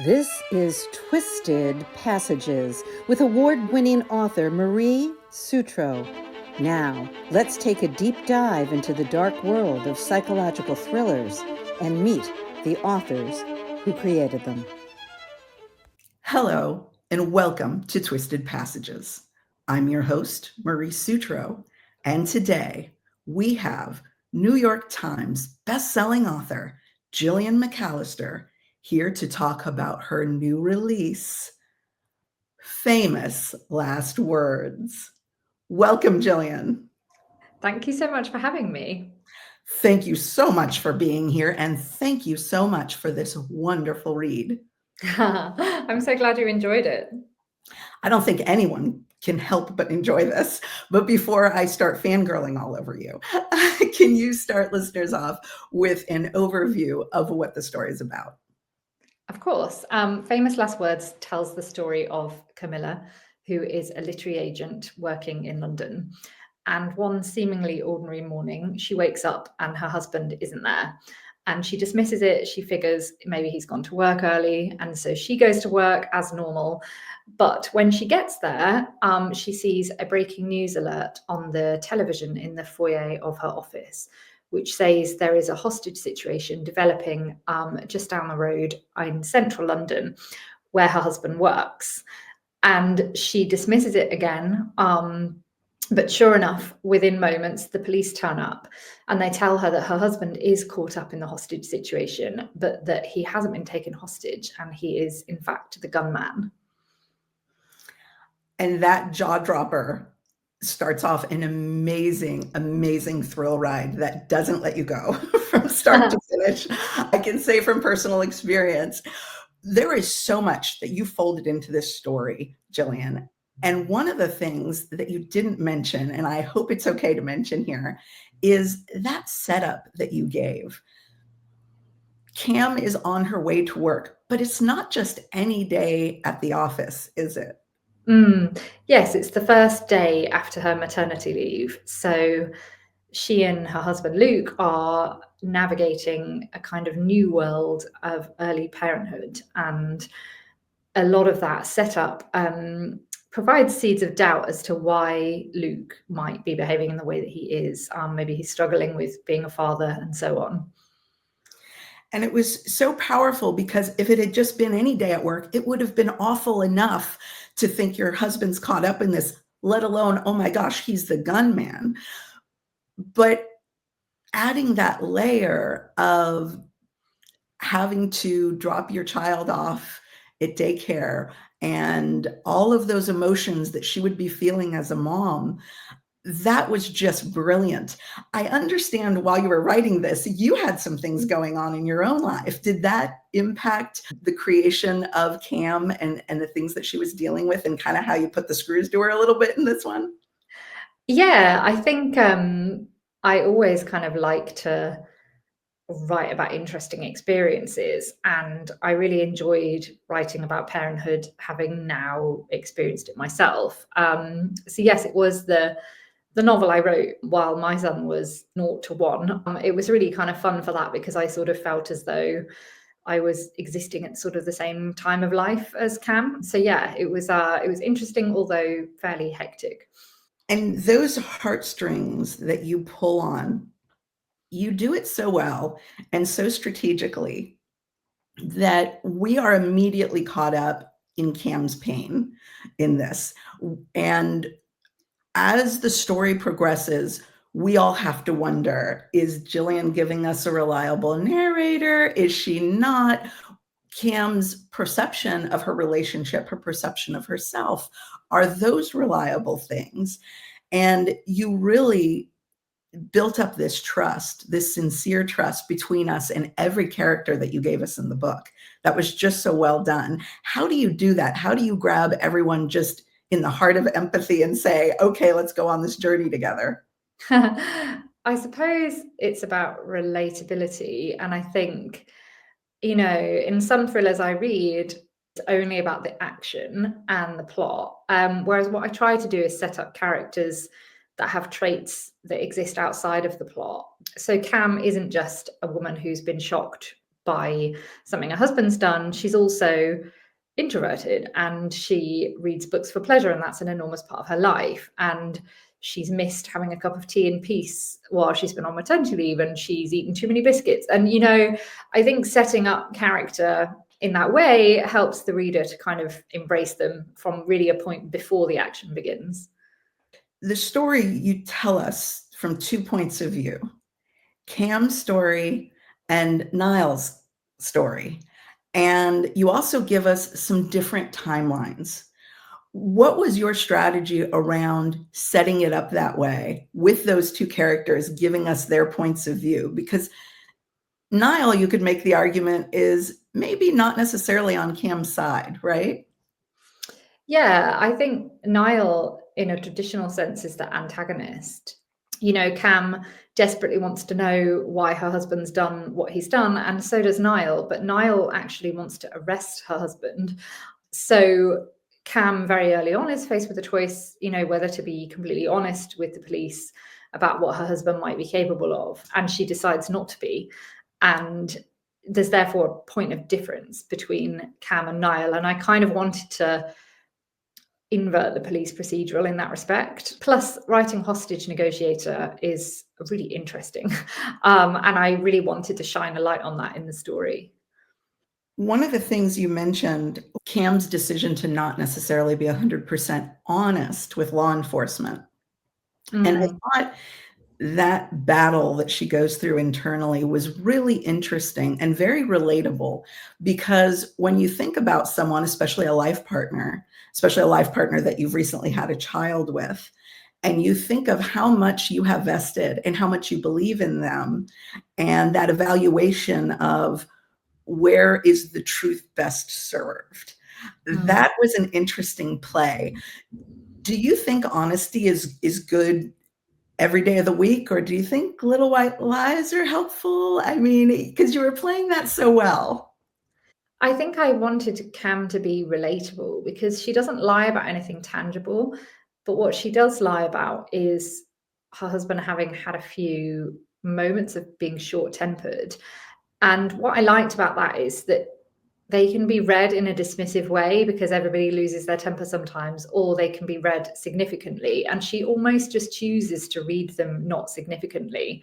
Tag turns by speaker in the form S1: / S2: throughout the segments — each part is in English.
S1: This is Twisted Passages with award-winning author Marie Sutro. Now, let's take a deep dive into the dark world of psychological thrillers and meet the authors who created them.
S2: Hello, and welcome to Twisted Passages. I'm your host, Marie Sutro, and today we have New York Times bestselling author Gillian McAllister here to talk about her new release, Famous Last Words. Welcome, Gillian.
S3: Thank you so much for having me.
S2: Thank you so much for being here, and thank you so much for this wonderful read.
S3: I'm so glad you enjoyed it.
S2: I don't think anyone can help but enjoy this. But before I start fangirling all over you, can you start listeners off with an overview of what the story is about?
S3: Of course. Famous Last Words tells the story of Camilla, who is a literary agent working in London. And one seemingly ordinary morning, she wakes up and her husband isn't there. And she dismisses it. She figures maybe he's gone to work early. And so she goes to work as normal. But when she gets there, she sees a breaking news alert on the television in the foyer of her office, which says there is a hostage situation developing just down the road in central London where her husband works. And she dismisses it again. But sure enough, within moments, the police turn up and they tell her that her husband is caught up in the hostage situation, but that he hasn't been taken hostage and he is, in fact, the gunman.
S2: And that jaw dropper starts off an amazing, amazing thrill ride that doesn't let you go from start to finish. I can say from personal experience, there is so much that you folded into this story, Gillian. And one of the things that you didn't mention, and I hope it's okay to mention here, is that setup that you gave. Cam is on her way to work, but it's not just any day at the office, is it?
S3: Yes, it's the first day after her maternity leave. So she and her husband Luke are navigating a kind of new world of early parenthood. And a lot of that setup provides seeds of doubt as to why Luke might be behaving in the way that he is. Maybe he's struggling with being a father and so on.
S2: And it was so powerful because if it had just been any day at work, it would have been awful enough to think your husband's caught up in this, let alone, oh my gosh, he's the gunman. But adding that layer of having to drop your child off at daycare and all of those emotions that she would be feeling as a mom, that was just brilliant. I understand while you were writing this, you had some things going on in your own life. Did that impact the creation of Cam and the things that she was dealing with and kind of how you put the screws to her a little bit in this one?
S3: Yeah, I think I always kind of like to write about interesting experiences, and I really enjoyed writing about parenthood, having now experienced it myself. So yes, it was the novel I wrote while my son was 0 to 1. It was really kind of fun for that because I sort of felt as though I was existing at sort of the same time of life as Cam. So yeah, it was interesting, although fairly hectic.
S2: And those heartstrings that you pull on, you do it so well and so strategically that we are immediately caught up in Cam's pain in this. And as the story progresses, we all have to wonder, is Gillian giving us a reliable narrator? Is she not? Cam's perception of her relationship, her perception of herself, are those reliable things? And you really built up this trust, this sincere trust between us and every character that you gave us in the book. That was just so well done. How do you do that? How do you grab everyone just in the heart of empathy and say, okay, let's go on this journey together?
S3: I suppose it's about relatability. And I think, in some thrillers I read, it's only about the action and the plot. Whereas what I try to do is set up characters that have traits that exist outside of the plot. So Cam isn't just a woman who's been shocked by something her husband's done, she's also introverted and she reads books for pleasure, and that's an enormous part of her life. And she's missed having a cup of tea in peace while she's been on maternity leave, and she's eaten too many biscuits. And, I think setting up character in that way helps the reader to kind of embrace them from really a point before the action begins.
S2: The story you tell us from 2 points of view, Cam's story and Niall's story. And you also give us some different timelines. What was your strategy around setting it up that way with those two characters, giving us their points of view? Because Niall, you could make the argument, is maybe not necessarily on Cam's side, right?
S3: Yeah, I think Niall, in a traditional sense, is the antagonist. Cam desperately wants to know why her husband's done what he's done, and so does Niall. But Niall actually wants to arrest her husband. So Cam, very early on, is faced with a choice, whether to be completely honest with the police about what her husband might be capable of. And she decides not to be. And there's therefore a point of difference between Cam and Niall. And I kind of wanted to invert the police procedural in that respect. Plus, writing hostage negotiator is really interesting. And I really wanted to shine a light on that in the story.
S2: One of the things you mentioned, Cam's decision to not necessarily be 100% honest with law enforcement. And I thought that battle that she goes through internally was really interesting and very relatable, because when you think about someone, especially a life partner that you've recently had a child with, and you think of how much you have vested and how much you believe in them, and that evaluation of where is the truth best served. That was an interesting play. Do you think honesty is good every day of the week, or do you think little white lies are helpful? I mean, because you were playing that so well.
S3: I think I wanted Cam to be relatable because she doesn't lie about anything tangible, but what she does lie about is her husband having had a few moments of being short-tempered. And what I liked about that is that they can be read in a dismissive way because everybody loses their temper sometimes, or they can be read significantly. And she almost just chooses to read them not significantly.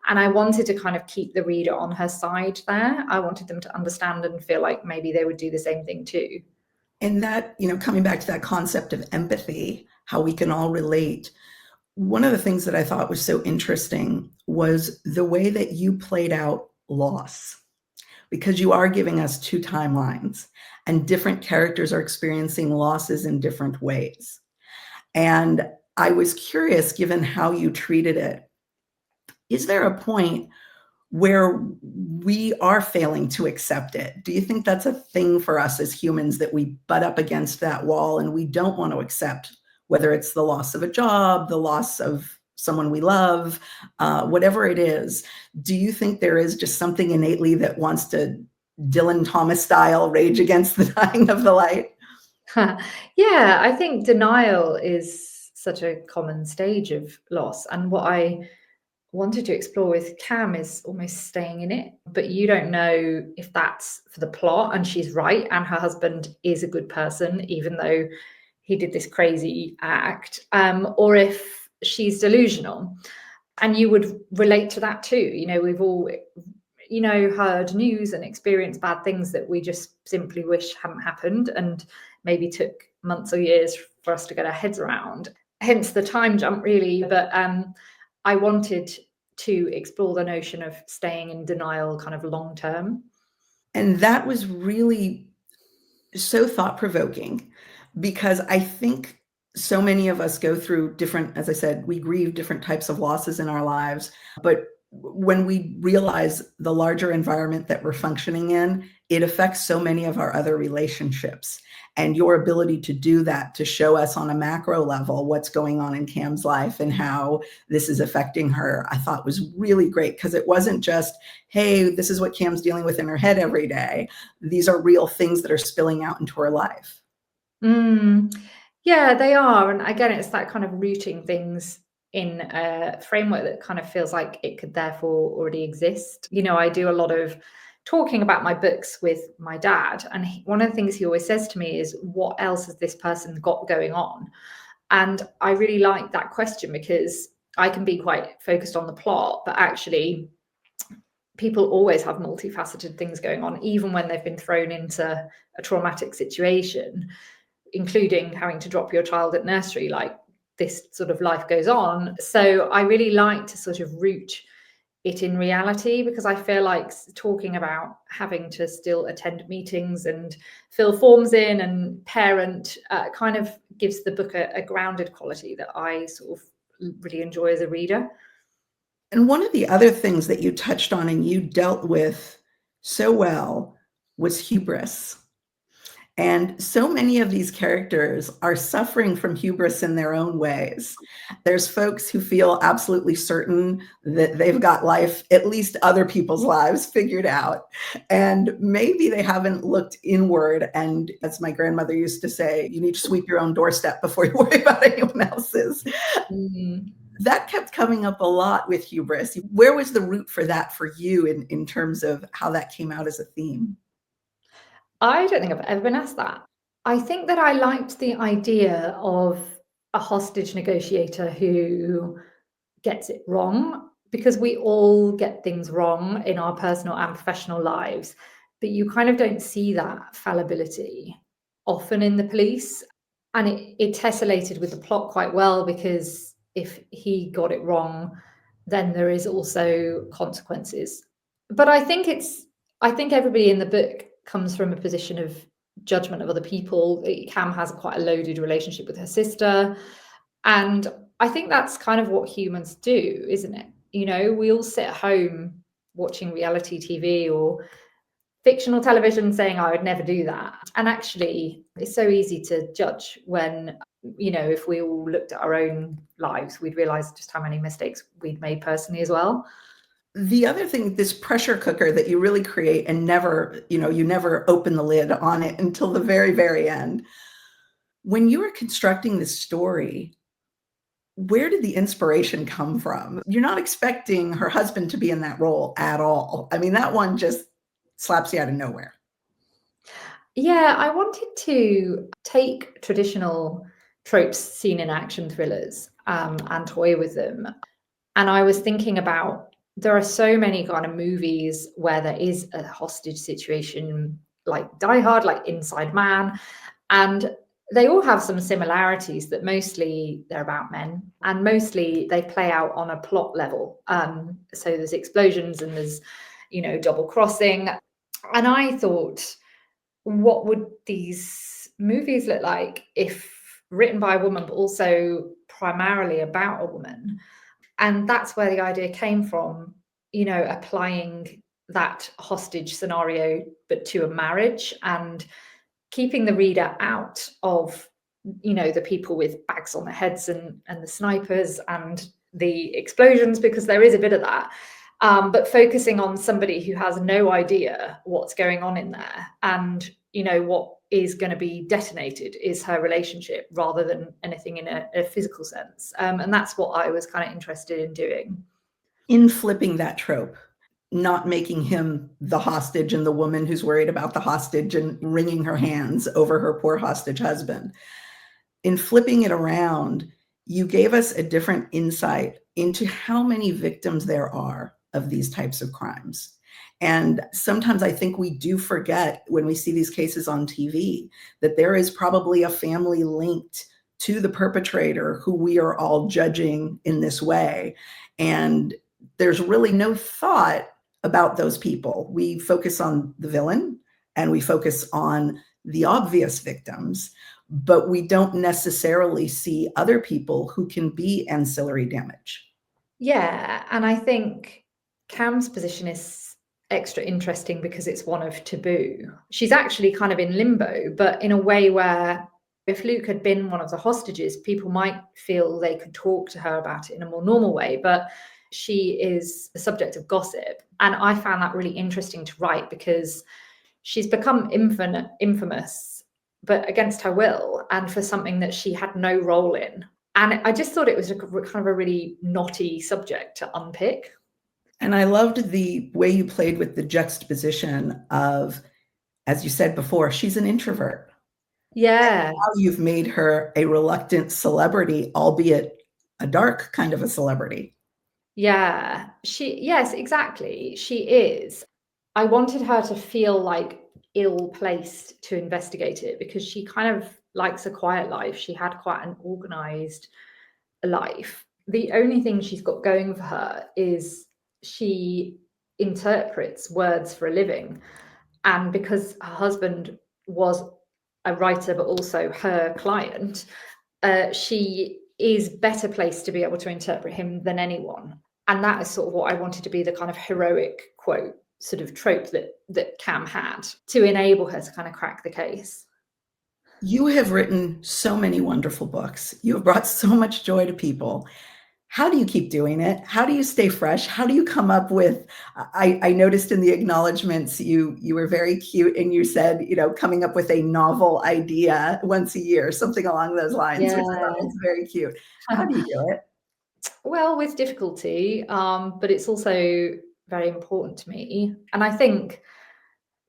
S3: And I wanted to kind of keep the reader on her side there. I wanted them to understand and feel like maybe they would do the same thing too.
S2: And that, coming back to that concept of empathy, how we can all relate. One of the things that I thought was so interesting was the way that you played out loss, because you are giving us two timelines and different characters are experiencing losses in different ways. And I was curious, given how you treated it, is there a point where we are failing to accept it? Do you think that's a thing for us as humans, that we butt up against that wall and we don't want to accept, whether it's the loss of a job, the loss of someone we love, whatever it is? Do you think there is just something innately that wants to, Dylan Thomas style, rage against the dying of the light?
S3: Yeah, I think denial is such a common stage of loss. And what I wanted to explore with Cam is almost staying in it, but you don't know if that's for the plot and she's right and her husband is a good person, even though he did this crazy act, or if she's delusional. And you would relate to that too. We've all, heard news and experienced bad things that we just simply wish hadn't happened and maybe took months or years for us to get our heads around. Hence the time jump, really. But I wanted to explore the notion of staying in denial kind of long term.
S2: And that was really so thought-provoking, because I think so many of us go through different, as I said, we grieve different types of losses in our lives. But when we realize the larger environment that we're functioning in, it affects so many of our other relationships. And your ability to do that, to show us on a macro level what's going on in Cam's life and how this is affecting her, I thought was really great, because it wasn't just, hey, this is what Cam's dealing with in her head every day. These are real things that are spilling out into her life.
S3: Yeah, they are. And again, it's that kind of rooting things in a framework that kind of feels like it could therefore already exist. I do a lot of talking about my books with my dad. And one of the things he always says to me is, what else has this person got going on? And I really like that question, because I can be quite focused on the plot, but actually people always have multifaceted things going on, even when they've been thrown into a traumatic situation, including having to drop your child at nursery. Like, this sort of life goes on. So I really like to sort of root it in reality, because I feel like talking about having to still attend meetings and fill forms in and parent kind of gives the book a grounded quality that I sort of really enjoy as a reader.
S2: And one of the other things that you touched on and you dealt with so well was hubris. And so many of these characters are suffering from hubris in their own ways. There's folks who feel absolutely certain that they've got life, at least other people's lives, figured out. And maybe they haven't looked inward. And as my grandmother used to say, you need to sweep your own doorstep before you worry about anyone else's.
S3: Mm-hmm.
S2: That kept coming up a lot with hubris. Where was the root for that for you in terms of how that came out as a theme?
S3: I don't think I've ever been asked that. I think that I liked the idea of a hostage negotiator who gets it wrong, because we all get things wrong in our personal and professional lives, but you kind of don't see that fallibility often in the police. And it tessellated with the plot quite well, because if he got it wrong, then there is also consequences. But I think everybody in the book comes from a position of judgment of other people. Cam has quite a loaded relationship with her sister. And I think that's kind of what humans do, isn't it? You know, we all sit at home watching reality TV or fictional television saying, I would never do that. And actually, it's so easy to judge when, you know, if we all looked at our own lives, we'd realize just how many mistakes we'd made personally as well.
S2: The other thing, this pressure cooker that you really create and never, you never open the lid on it until the very, very end. When you were constructing this story, where did the inspiration come from? You're not expecting her husband to be in that role at all. I mean, that one just slaps you out of nowhere.
S3: Yeah, I wanted to take traditional tropes seen in action thrillers and toy with them. And I was thinking about, there are so many kind of movies where there is a hostage situation, like Die Hard, like Inside Man, and they all have some similarities, that mostly they're about men, and mostly they play out on a plot level. So there's explosions and there's, double crossing. And I thought, what would these movies look like if written by a woman, but also primarily about a woman? And that's where the idea came from, applying that hostage scenario, but to a marriage, and keeping the reader out of, the people with bags on their heads and the snipers and the explosions, because there is a bit of that. But focusing on somebody who has no idea what's going on in there, and what is going to be detonated is her relationship, rather than anything in a physical sense. And that's what I was kind of interested in doing.
S2: In flipping that trope, not making him the hostage and the woman who's worried about the hostage and wringing her hands over her poor hostage husband. In flipping it around, you gave us a different insight into how many victims there are of these types of crimes. And sometimes I think we do forget, when we see these cases on TV, that there is probably a family linked to the perpetrator who we are all judging in this way. And there's really no thought about those people. We focus on the villain and we focus on the obvious victims, but we don't necessarily see other people who can be ancillary damage.
S3: Yeah, and I think Cam's position is extra interesting because it's one of taboo. She's actually kind of in limbo, but in a way where if Luke had been one of the hostages, people might feel they could talk to her about it in a more normal way. But she is the subject of gossip. And I found that really interesting to write, because she's become infamous, but against her will, and for something that she had no role in. And I just thought it was kind of a really knotty subject to unpick.
S2: And I loved the way you played with the juxtaposition of, as you said before, she's an introvert.
S3: Yeah.
S2: Now you've made her a reluctant celebrity, albeit a dark kind of a celebrity.
S3: Yeah. Yes, exactly. She is. I wanted her to feel like ill-placed to investigate it because she kind of likes a quiet life. She had quite an organized life. The only thing she's got going for her is she interprets words for a living. And because her husband was a writer, but also her client, she is better placed to be able to interpret him than anyone. And that is sort of what I wanted to be the kind of heroic quote, sort of trope that Cam had to enable her to kind of crack the case.
S2: You have written so many wonderful books. You have brought so much joy to people. How do you keep doing it? How do you stay fresh? How do you come up with, I noticed in the acknowledgments, you were very cute and you said, coming up with a novel idea once a year, something along those lines, which I thought was very cute. How do you do it?
S3: Well, with difficulty, but it's also very important to me. And I think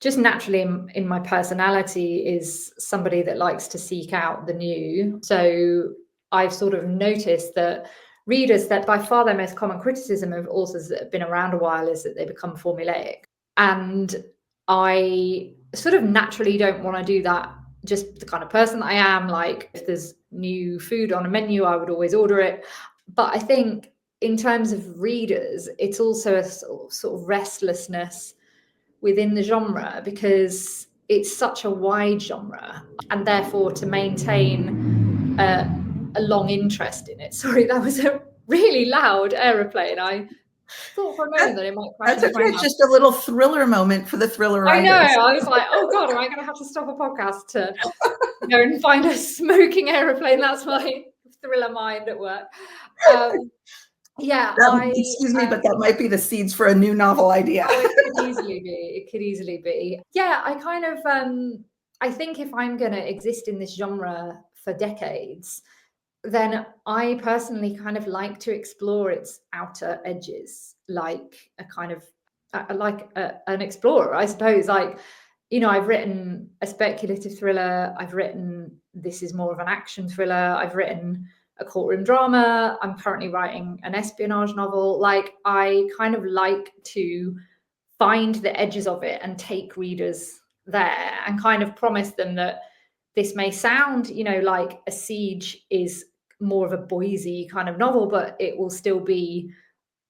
S3: just naturally in my personality is somebody that likes to seek out the new. So I've sort of noticed that readers, that by far their most common criticism of authors that have been around a while is that they become formulaic. And I sort of naturally don't want to do that. Just the kind of person that I am, like if there's new food on a menu, I would always order it. But I think in terms of readers, it's also a sort of restlessness within the genre because it's such a wide genre, and therefore to maintain a long interest in it. Sorry, that was a really loud aeroplane. I thought for a moment that it might crash
S2: That's
S3: into my
S2: okay.
S3: house.
S2: It's just a little thriller moment for the thriller
S3: I
S2: writers.
S3: know. I was like, oh God, am I going to have to stop a podcast to go and find a smoking aeroplane? That's my thriller mind at work. Yeah,
S2: excuse me, but that might be the seeds for a new novel idea.
S3: Oh, it could easily be. It could easily be. Yeah, I kind of I think if I'm going to exist in this genre for decades, then I personally kind of like to explore its outer edges, like a kind of an explorer, I suppose. Like, I've written a speculative thriller. I've written this is more of an action thriller. I've written a courtroom drama. I'm currently writing an espionage novel. Like, I kind of like to find the edges of it and take readers there and kind of promise them that this may sound, like A Siege is more of a Boise kind of novel, but it will still be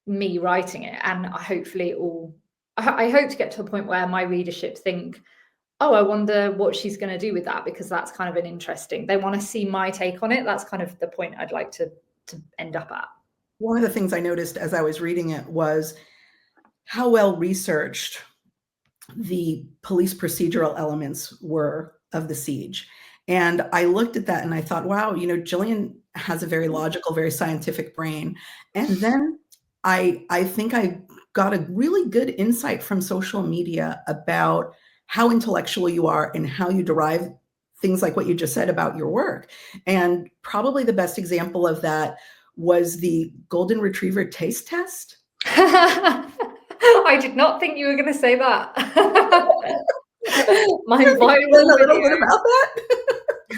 S3: me writing it. And I hope to get to a point where my readership think, oh, I wonder what she's going to do with that, because that's kind of an interesting, they want to see my take on it. That's kind of the point I'd like to end up at.
S2: One of the things I noticed as I was reading it was how well researched the police procedural elements were of The Siege. And I looked at that and I thought, wow, Gillian has a very logical, very scientific brain. And then I think I got a really good insight from social media about how intellectual you are and how you derive things like what you just said about your work. And probably the best example of that was the golden retriever taste test.
S3: I did not think you were going to say that. My viral
S2: a little bit about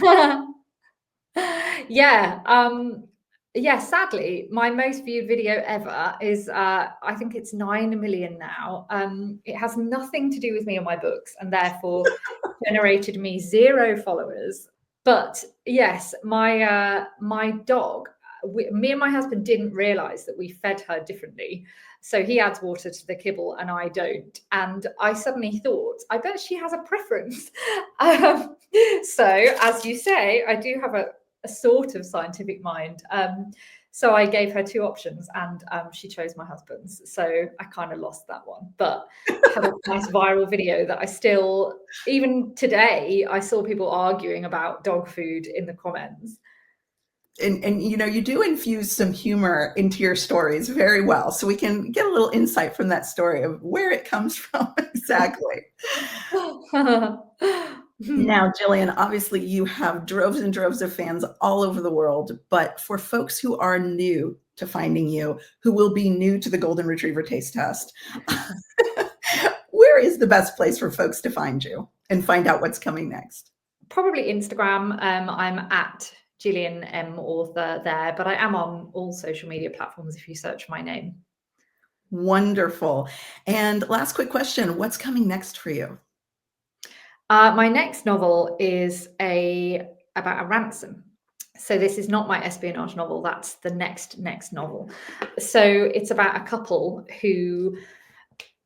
S3: that. Yeah. Sadly, my most viewed video ever is I think it's 9 million now. It has nothing to do with me and my books, and therefore generated me 0 followers. But yes, my dog, me and my husband didn't realize that we fed her differently. So he adds water to the kibble and I don't. And I suddenly thought, I bet she has a preference. So as you say, I do have a sort of scientific mind. So I gave her 2 options and she chose my husband's. So I kind of lost that one, but had a nice viral video that I still, even today, I saw people arguing about dog food in the comments.
S2: And you do infuse some humor into your stories very well. So we can get a little insight from that story of where it comes from exactly. Now, Gillian, obviously you have droves and droves of fans all over the world, but for folks who are new to finding you, who will be new to the Golden Retriever Taste Test, where is the best place for folks to find you and find out what's coming next?
S3: Probably Instagram. I'm at Gillian M. Author there, but I am on all social media platforms if you search my name.
S2: Wonderful. And last quick question, what's coming next for you?
S3: My next novel is about a ransom. So this is not my espionage novel. That's the next novel. So it's about a couple who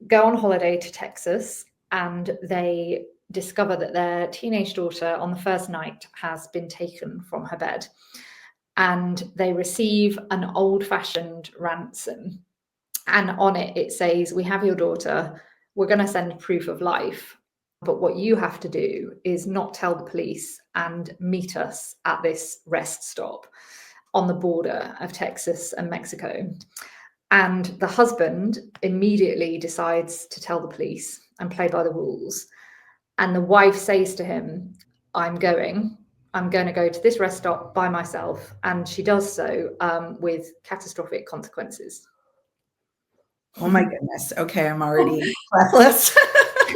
S3: go on holiday to Texas, and they discover that their teenage daughter on the first night has been taken from her bed, and they receive an old-fashioned ransom. And on it says, "We have your daughter. We're going to send proof of life. But what you have to do is not tell the police and meet us at this rest stop on the border of Texas and Mexico." And the husband immediately decides to tell the police and play by the rules. And the wife says to him, I'm going to go to this rest stop by myself. And she does so with catastrophic consequences.
S2: Oh my goodness. Okay, I'm already breathless.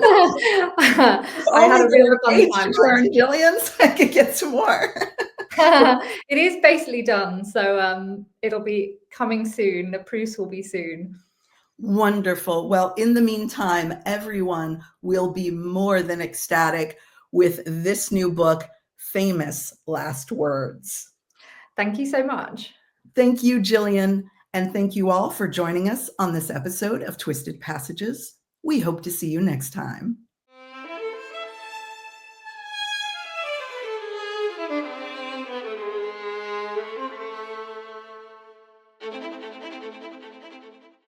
S3: I had a real fun time.
S2: Turn, Gillian, so I could get some more.
S3: It is basically done, so it'll be coming soon. The proofs will be soon.
S2: Wonderful. Well, in the meantime, everyone will be more than ecstatic with this new book, Famous Last Words.
S3: Thank you so much.
S2: Thank you, Gillian, and thank you all for joining us on this episode of Twisted Passages. We hope to see you next time.